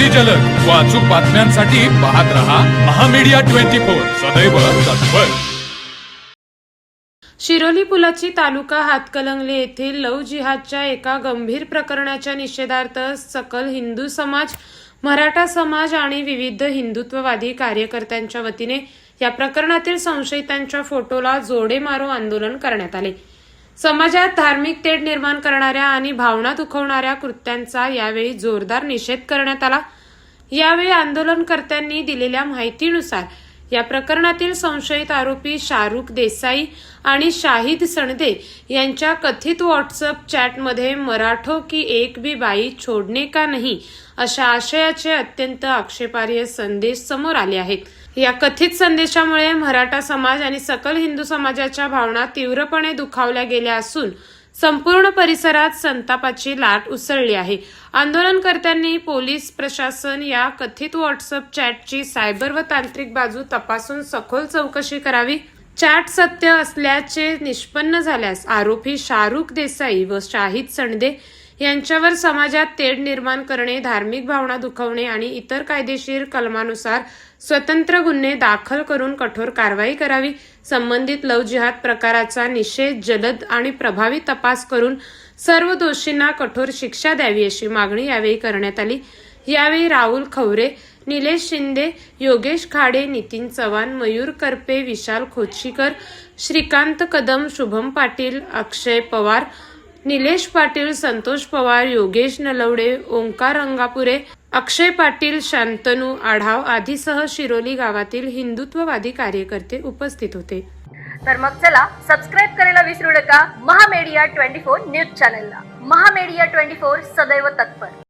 अति जलद व अचूक बातम्यांसाठी पाहत रहा महामीडिया 24 सदैव तत्पर। शिरोली पुलाची तालुका हातकणंगले येथील लव्ह जिहादच्या एका गंभीर प्रकरणाच्या निषेधार्थ सकल हिंदू समाज, मराठा समाज आणि विविध हिंदुत्ववादी कार्यकर्त्यांच्या वतीने या प्रकरणातील संशयितांच्या फोटोला जोडे मारो आंदोलन करण्यात आले। समाजात धार्मिक तेढ निर्माण करणाऱ्या आणि भावना दुखवणाऱ्या कृत्यांचा यावेळी जोरदार निषेध करण्यात आला। यावेळी आंदोलनकर्त्यांनी दिलेल्या माहितीनुसार या प्रकरणातील संशयित आरोपी शाहरुख देसाई आणि शाहिद सणदे यांच्या कथित व्हॉट्सअप चॅटमध्ये मराठो की एक भी बाई छोडने का नहीं अशा आशयाचे अत्यंत आक्षेपार्ह संदेश समोर आले आहेत। या कथित संदेशामुळे मराठा समाज आणि सकल हिंदू समाजाच्या भावना तीव्रपणे दुखावल्या गेल्या असून संपूर्ण परिसरात संतापाची लाट उसळली आहे। आंदोलनकर्त्यांनी पोलीस प्रशासन या कथित व्हॉट्सअप चॅटची सायबर व तांत्रिक बाजू तपासून सखोल चौकशी करावी। चॅट सत्य असल्याचे निष्पन्न झाल्यास आरोपी शाहरुख देसाई व शाहिद सणदे यांच्यावर समाजात तेढ निर्माण करणे, धार्मिक भावना दुखवणे आणि इतर कायदेशीर कलमानुसार स्वतंत्र गुन्हे दाखल करून कठोर कारवाई करावी। संबंधित लव्ह जिहाद प्रकाराचा निषेध, जलद आणि प्रभावी तपास करून सर्व दोषींना कठोर शिक्षा द्यावी अशी मागणी यावेळी करण्यात आली। यावेळी राहुल खवरे, निलेश शिंदे, योगेश खाडे, नितीन चव्हाण, मयूर करपे, विशाल खोचीकर, श्रीकांत कदम, शुभम पाटील, अक्षय पवार, निलेश पाटील, संतोष पवार, योगेश नलवडे, ओंकार अंगापुरे, अक्षय पाटील, शांतनू आढाव आदीसह शिरोली गावातील हिंदुत्ववादी कार्यकर्ते उपस्थित होते। तर मग चला सबस्क्राईब करायला विसरू नका महामीडिया 24 न्यूज चॅनलला। महामीडिया 24 सदैव तत्पर।